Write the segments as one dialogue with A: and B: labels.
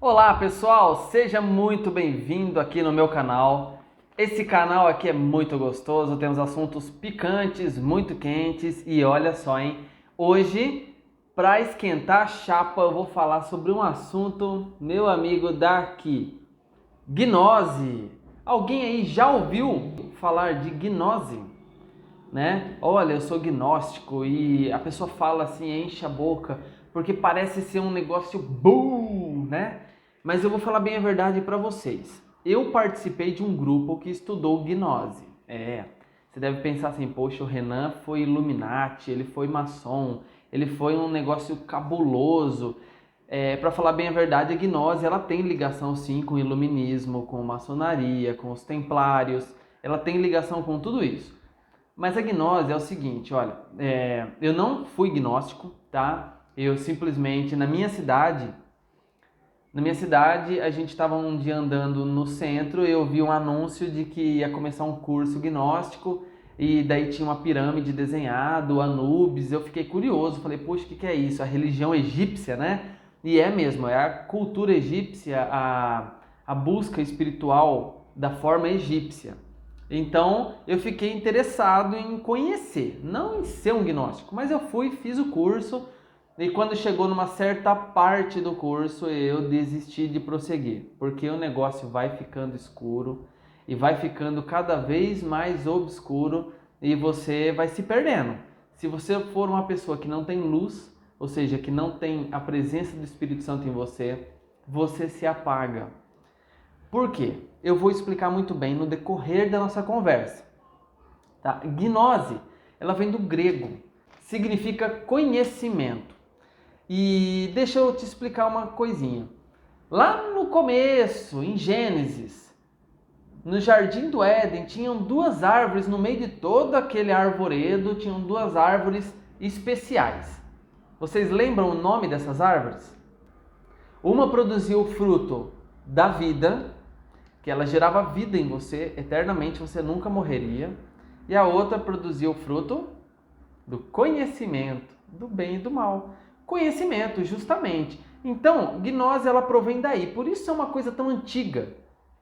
A: Olá pessoal, seja muito bem-vindo aqui no meu canal. Esse canal aqui é muito gostoso, temos assuntos picantes, muito quentes e olha só, hein? Hoje, para esquentar a chapa, eu vou falar sobre um assunto, meu amigo daqui, gnose. Alguém aí já ouviu falar de gnose? Né? Olha, eu sou gnóstico e a pessoa fala assim, enche a boca, porque parece ser um negócio bom, né? Mas eu vou falar bem a verdade para vocês. Eu participei de um grupo que estudou gnose. Você deve pensar assim, poxa, o Renan foi Illuminati, ele foi maçom, ele foi um negócio cabuloso. Para falar bem a verdade, a gnose ela tem ligação sim com o iluminismo, com maçonaria, com os templários, ela tem ligação com tudo isso. Mas a gnose é o seguinte, olha, eu não fui gnóstico, tá? Eu simplesmente, na minha cidade a gente estava um dia andando no centro e eu vi um anúncio de que ia começar um curso gnóstico e daí tinha uma pirâmide desenhada, o Anubis, eu fiquei curioso, falei, poxa, o que é isso? A religião egípcia, né? E é mesmo, é a cultura egípcia, a busca espiritual da forma egípcia. Então eu fiquei interessado em conhecer, não em ser um gnóstico, mas eu fui, fiz o curso e quando chegou numa certa parte do curso eu desisti de prosseguir, porque o negócio vai ficando escuro e vai ficando cada vez mais obscuro e você vai se perdendo. Se você for uma pessoa que não tem luz, ou seja, que não tem a presença do Espírito Santo em você, você se apaga. Por quê? Eu vou explicar muito bem no decorrer da nossa conversa. Tá? Gnose, ela vem do grego, significa conhecimento. E deixa eu te explicar uma coisinha. Lá no começo, em Gênesis, no Jardim do Éden, tinham duas árvores no meio de todo aquele arvoredo, tinham duas árvores especiais. Vocês lembram o nome dessas árvores? Uma produzia o fruto da vida, que ela gerava vida em você, eternamente você nunca morreria. E a outra produzia o fruto do conhecimento, do bem e do mal. Conhecimento, justamente. Então, gnose ela provém daí. Por isso é uma coisa tão antiga,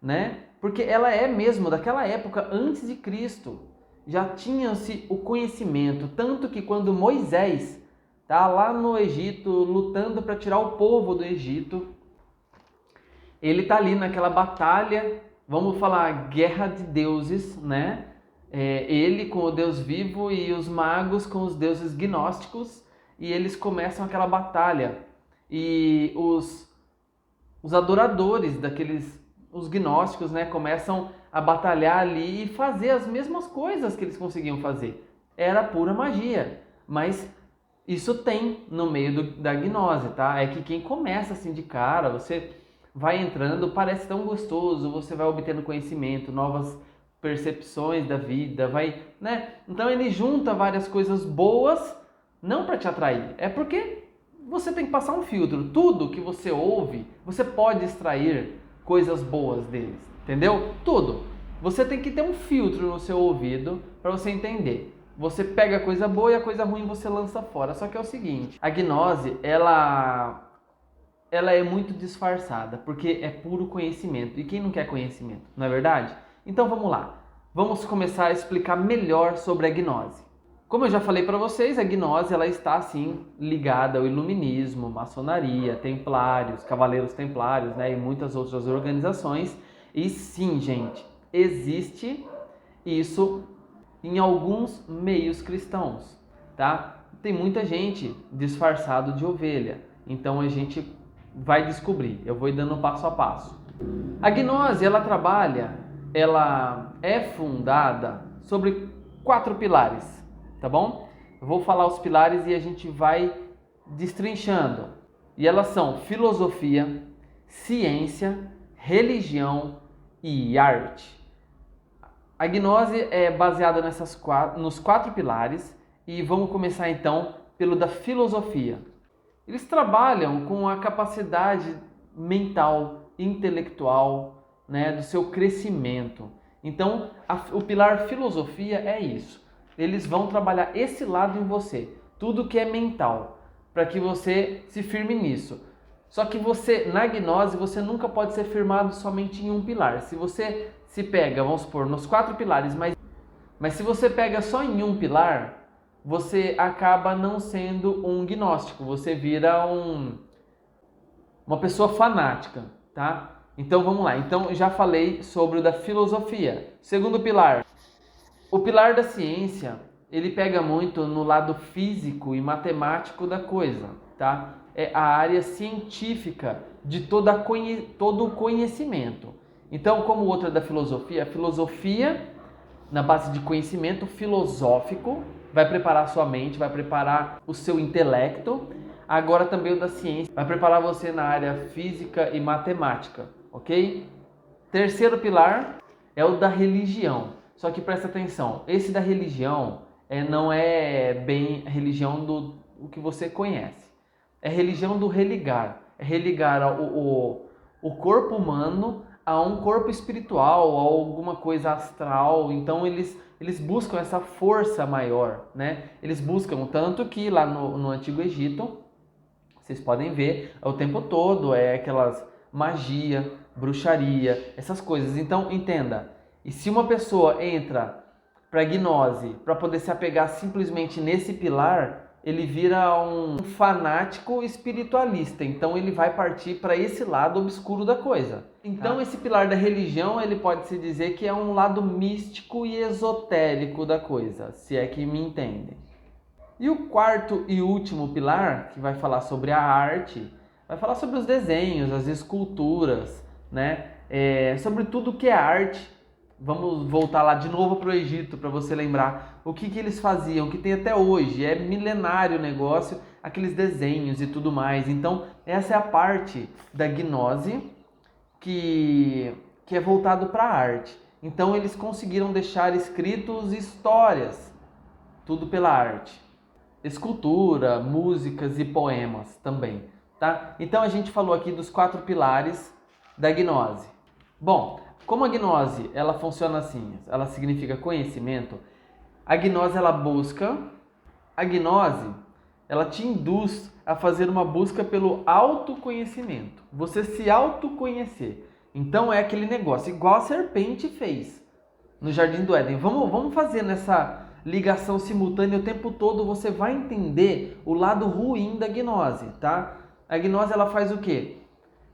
A: né? Porque ela é mesmo daquela época antes de Cristo. Já tinha-se o conhecimento, tanto que quando Moisés tá lá no Egito lutando para tirar o povo do Egito, ele tá ali naquela batalha, vamos falar, guerra de deuses, né? Ele com o Deus vivo e os magos com os deuses gnósticos, e eles começam aquela batalha. E os adoradores daqueles, os gnósticos, né, começam a batalhar ali e fazer as mesmas coisas que eles conseguiam fazer. Era pura magia, mas isso tem no meio da gnose, tá? É que quem começa assim de cara, você vai entrando, parece tão gostoso, você vai obtendo conhecimento, novas percepções da vida, vai, né? Então ele junta várias coisas boas, não para te atrair, é porque você tem que passar um filtro. Tudo que você ouve, você pode extrair coisas boas deles, entendeu? Tudo. Você tem que ter um filtro no seu ouvido para você entender. Você pega a coisa boa e a coisa ruim você lança fora. Só que é o seguinte, a gnose, ela é muito disfarçada, porque é puro conhecimento. E quem não quer conhecimento, não é verdade? Então vamos lá. Vamos começar a explicar melhor sobre a gnose. Como eu já falei para vocês, a gnose ela está assim ligada ao iluminismo, maçonaria, templários, cavaleiros templários, né, e muitas outras organizações. E sim, gente, existe isso em alguns meios cristãos, tá? Tem muita gente disfarçado de ovelha, então a gente vai descobrir. Eu vou dando passo a passo. A gnose, ela é fundada sobre 4 pilares, tá bom? Eu vou falar os pilares e a gente vai destrinchando. E elas são filosofia, ciência, religião e arte. A gnose é baseada nos 4 pilares e vamos começar então pelo da filosofia. Eles trabalham com a capacidade mental, intelectual, né, do seu crescimento. Então, o pilar filosofia é isso. Eles vão trabalhar esse lado em você, tudo que é mental, para que você se firme nisso. Só que você, na gnose, você nunca pode ser firmado somente em um pilar. Se você se pega, vamos supor, nos 4 pilares, mas se você pega só em um pilar, você acaba não sendo um gnóstico, você vira uma pessoa fanática, tá? Então vamos lá. Então já falei sobre o da filosofia. Segundo pilar, o pilar da ciência, ele pega muito no lado físico e matemático da coisa, tá? É a área científica de todo o conhecimento. Então, como o outro é da filosofia, a filosofia, na base de conhecimento filosófico, vai preparar a sua mente, vai preparar o seu intelecto. Agora também o da ciência vai preparar você na área física e matemática, ok? Terceiro pilar é o da religião. Só que presta atenção, esse da religião não é bem a religião do que você conhece. É religião do religar. É religar o corpo humano a um corpo espiritual, a alguma coisa astral. Então eles buscam essa força maior, né? Eles buscam, tanto que lá no Antigo Egito, vocês podem ver o tempo todo, aquelas magia, bruxaria, essas coisas. Então entenda, e se uma pessoa entra para gnose, para poder se apegar simplesmente nesse pilar, ele vira um fanático espiritualista. Então ele vai partir para esse lado obscuro da coisa. Então esse pilar da religião, ele pode se dizer que é um lado místico e esotérico da coisa, se é que me entendem. E o quarto e último pilar, que vai falar sobre a arte, vai falar sobre os desenhos, as esculturas, né? Sobre tudo que é arte. Vamos voltar lá de novo para o Egito para você lembrar o que eles faziam, que tem até hoje, é milenário o negócio, aqueles desenhos e tudo mais. Então essa é a parte da gnose que é voltado para a arte. Então eles conseguiram deixar escritos histórias, tudo pela arte. Escultura, músicas e poemas também, tá? Então a gente falou aqui dos 4 pilares da gnose. Bom, como a gnose, ela funciona assim, ela significa conhecimento, a gnose ela te induz a fazer uma busca pelo autoconhecimento, você se autoconhecer. Então é aquele negócio, igual a serpente fez no Jardim do Éden. Vamos fazer nessa ligação simultânea o tempo todo, você vai entender o lado ruim da gnose, tá? A gnose, ela faz o quê?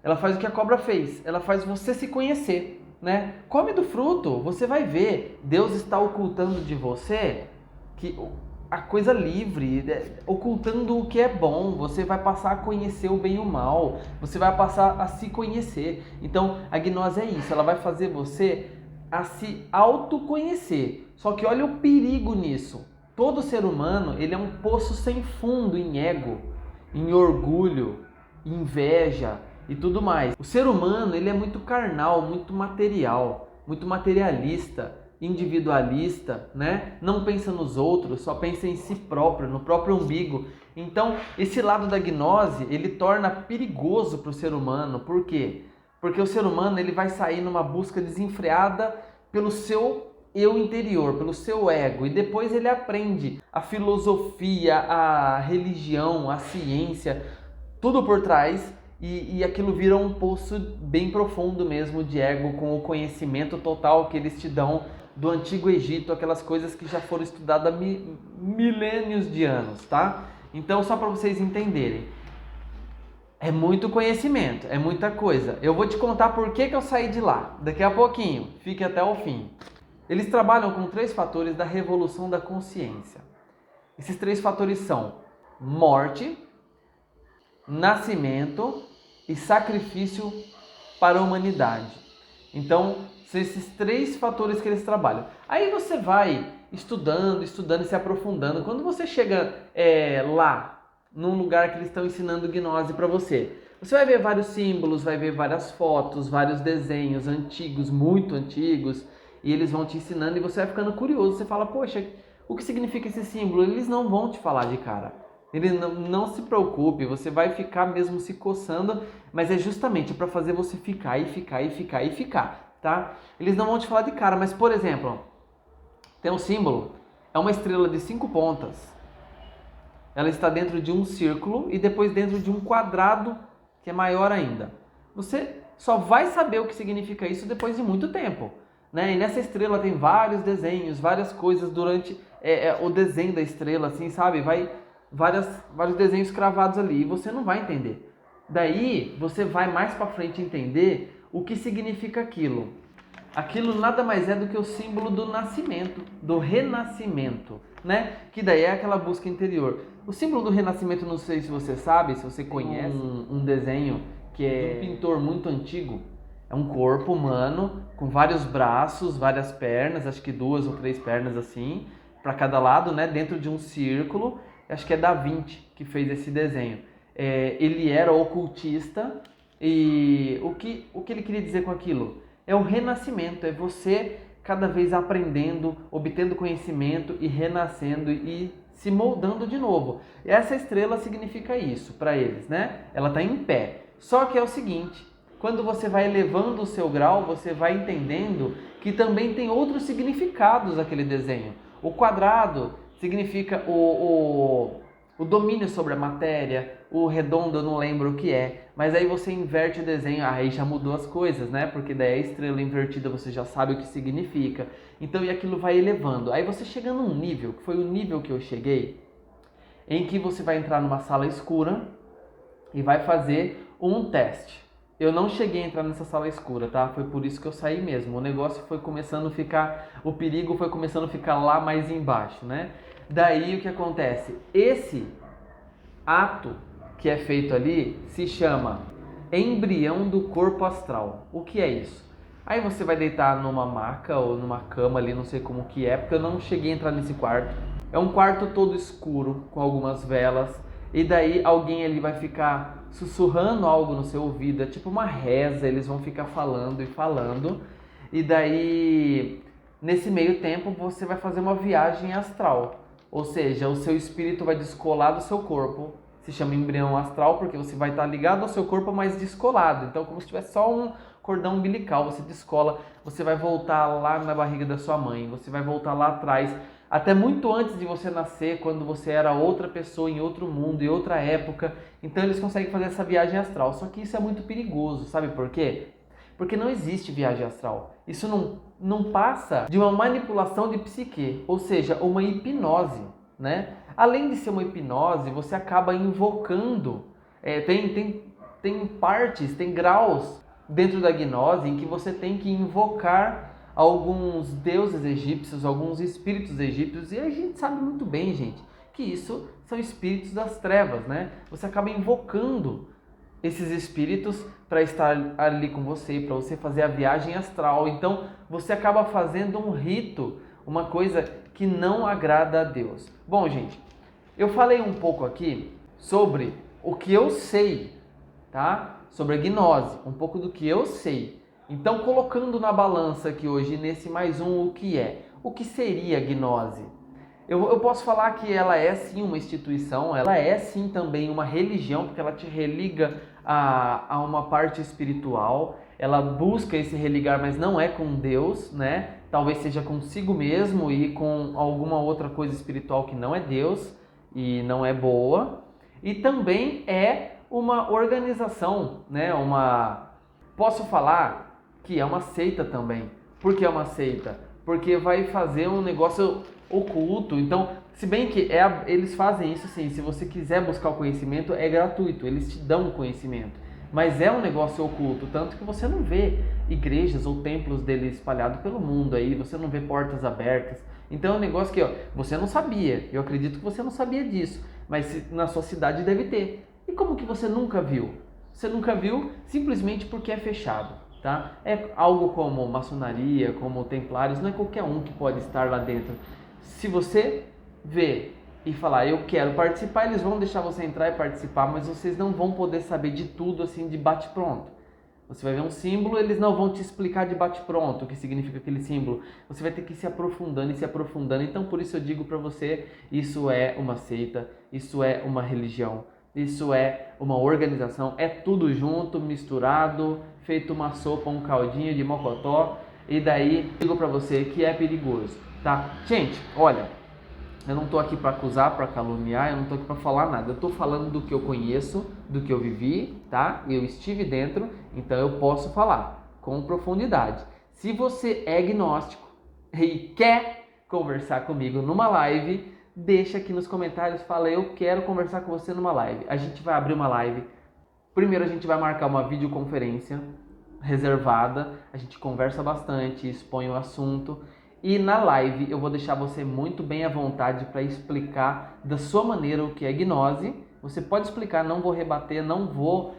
A: Ela faz o que a cobra fez, ela faz você se conhecer, né? Come do fruto, você vai ver. Deus está ocultando de você que a coisa livre, ocultando o que é bom. Você vai passar a conhecer o bem e o mal, você vai passar a se conhecer. Então a gnose é isso, ela vai fazer você a se autoconhecer. Só que olha o perigo nisso. Todo ser humano, ele é um poço sem fundo em ego, em orgulho, inveja e tudo mais. O ser humano, ele é muito carnal, muito material, muito materialista, individualista, né? Não pensa nos outros, só pensa em si próprio, no próprio umbigo. Então, esse lado da gnose, ele torna perigoso para o ser humano. Por quê? Porque o ser humano, ele vai sair numa busca desenfreada pelo seu eu interior, pelo seu ego, e depois ele aprende a filosofia, a religião, a ciência, tudo por trás, e aquilo vira um poço bem profundo mesmo de ego, com o conhecimento total que eles te dão do Antigo Egito, aquelas coisas que já foram estudadas há milênios de anos, tá? Então, só para vocês entenderem, é muito conhecimento, é muita coisa. Eu vou te contar por que eu saí de lá, daqui a pouquinho, fique até o fim. Eles trabalham com 3 fatores da revolução da consciência. Esses 3 fatores são morte, nascimento e sacrifício para a humanidade. Então, são esses 3 fatores que eles trabalham. Aí você vai estudando e se aprofundando. Quando você chega lá, num lugar que eles estão ensinando gnose para você, você vai ver vários símbolos, vai ver várias fotos, vários desenhos antigos, muito antigos, e eles vão te ensinando e você vai ficando curioso. Você fala, poxa, o que significa esse símbolo? Eles não vão te falar de cara. Ele não se preocupe, você vai ficar mesmo se coçando, mas é justamente para fazer você ficar e ficar e ficar e ficar, tá? Eles não vão te falar de cara, mas por exemplo, tem um símbolo, é uma estrela de 5 pontas. Ela está dentro de um círculo e depois dentro de um quadrado que é maior ainda. Você só vai saber o que significa isso depois de muito tempo, né? E nessa estrela tem vários desenhos, várias coisas durante o desenho da estrela, assim, sabe? Vários desenhos cravados ali e você não vai entender. Daí você vai mais para frente entender o que significa aquilo. Aquilo nada mais é do que o símbolo do nascimento, do renascimento, né? Que daí é aquela busca interior. O símbolo do renascimento, não sei se você sabe, se você conhece um desenho que é de um pintor muito antigo. É um corpo humano com vários braços, várias pernas, acho que 2 ou 3 pernas assim, para cada lado, né? Dentro de um círculo. Acho que é Da Vinci que fez esse desenho. Ele era ocultista e o que ele queria dizer com aquilo? É o renascimento, é você cada vez aprendendo, obtendo conhecimento e renascendo e se moldando de novo. E essa estrela significa isso para eles, né? Ela está em pé. Só que é o seguinte, quando você vai elevando o seu grau, você vai entendendo que também tem outros significados aquele desenho. O quadrado significa o domínio sobre a matéria, o redondo eu não lembro o que é, mas aí você inverte o desenho, aí já mudou as coisas, né? Porque daí a estrela invertida você já sabe o que significa. Então, e aquilo vai elevando. Aí você chega num nível, que foi o nível que eu cheguei, em que você vai entrar numa sala escura e vai fazer um teste. Eu não cheguei a entrar nessa sala escura, tá? Foi por isso que eu saí mesmo. O negócio foi começando a ficar, o perigo foi começando a ficar lá mais embaixo, né? Daí o que acontece? Esse ato que é feito ali se chama embrião do corpo astral. O que é isso? Aí você vai deitar numa maca ou numa cama ali, não sei como que é, porque eu não cheguei a entrar nesse quarto. É um quarto todo escuro, com algumas velas, e daí alguém ali vai ficar sussurrando algo no seu ouvido, é tipo uma reza, eles vão ficar falando e falando, e daí nesse meio tempo você vai fazer uma viagem astral. Ou seja, o seu espírito vai descolar do seu corpo. Se chama embrião astral porque você vai estar ligado ao seu corpo, mas descolado. Então, como se tivesse só um cordão umbilical, você descola, você vai voltar lá na barriga da sua mãe, você vai voltar lá atrás, até muito antes de você nascer, quando você era outra pessoa em outro mundo, em outra época. Então, eles conseguem fazer essa viagem astral. Só que isso é muito perigoso, sabe por quê? Porque não existe viagem astral. Isso não passa de uma manipulação de psique, ou seja, uma hipnose, né? Além de ser uma hipnose, você acaba invocando, tem partes, tem graus dentro da gnose em que você tem que invocar alguns deuses egípcios, alguns espíritos egípcios, e a gente sabe muito bem, gente, que isso são espíritos das trevas, né? Você acaba invocando esses espíritos para estar ali com você, para você fazer a viagem astral. Então, você acaba fazendo um rito, uma coisa que não agrada a Deus. Bom, gente, eu falei um pouco aqui sobre o que eu sei, tá? Sobre a gnose, um pouco do que eu sei. Então, colocando na balança aqui hoje, nesse mais um, o que é? O que seria a gnose? Eu posso falar que ela é sim uma instituição, ela é sim também uma religião, porque ela te religa a uma parte espiritual, ela busca esse religar, mas não é com Deus, né? Talvez seja consigo mesmo e com alguma outra coisa espiritual que não é Deus e não é boa. E também é uma organização, né? Posso falar que é uma seita também. Por que é uma seita? Porque vai fazer um negócio oculto. Então, se bem que eles fazem isso assim, se você quiser buscar o conhecimento, é gratuito, eles te dão o conhecimento. Mas é um negócio oculto, tanto que você não vê igrejas ou templos dele espalhados pelo mundo aí, você não vê portas abertas. Então é um negócio que você não sabia, eu acredito que você não sabia disso, mas na sua cidade deve ter. E como que você nunca viu? Você nunca viu simplesmente porque é fechado, tá? É algo como maçonaria, como templários, não é qualquer um que pode estar lá dentro. Se você ver e falar, eu quero participar, eles vão deixar você entrar e participar, mas vocês não vão poder saber de tudo assim de bate-pronto. Você vai ver um símbolo, eles não vão te explicar de bate-pronto o que significa aquele símbolo. Você vai ter que ir se aprofundando e se aprofundando. Então, por isso eu digo para você, isso é uma seita, isso é uma religião, isso é uma organização, é tudo junto, misturado, feito uma sopa, um caldinho de mocotó, e daí digo para você que é perigoso, tá? Gente, olha, eu não tô aqui para acusar, para caluniar, eu não tô aqui para falar nada. Eu tô falando do que eu conheço, do que eu vivi, tá? Eu estive dentro, então eu posso falar com profundidade. Se você é gnóstico e quer conversar comigo numa live, deixa aqui nos comentários, fala eu quero conversar com você numa live. A gente vai abrir uma live. Primeiro a gente vai marcar uma videoconferência reservada, a gente conversa bastante, expõe o assunto. E na live eu vou deixar você muito bem à vontade para explicar da sua maneira o que é gnose. Você pode explicar, não vou rebater, não vou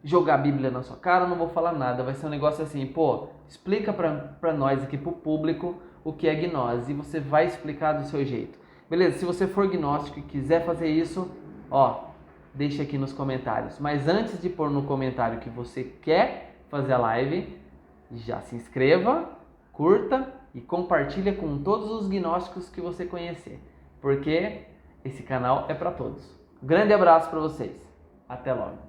A: jogar a Bíblia na sua cara, não vou falar nada. Vai ser um negócio assim, pô, explica para nós aqui, pro público, o que é gnose. E você vai explicar do seu jeito. Beleza? Se você for gnóstico e quiser fazer isso, ó, deixa aqui nos comentários. Mas antes de pôr no comentário que você quer fazer a live, já se inscreva, curta e compartilha com todos os gnósticos que você conhecer, porque esse canal é para todos. Um grande abraço para vocês. Até logo.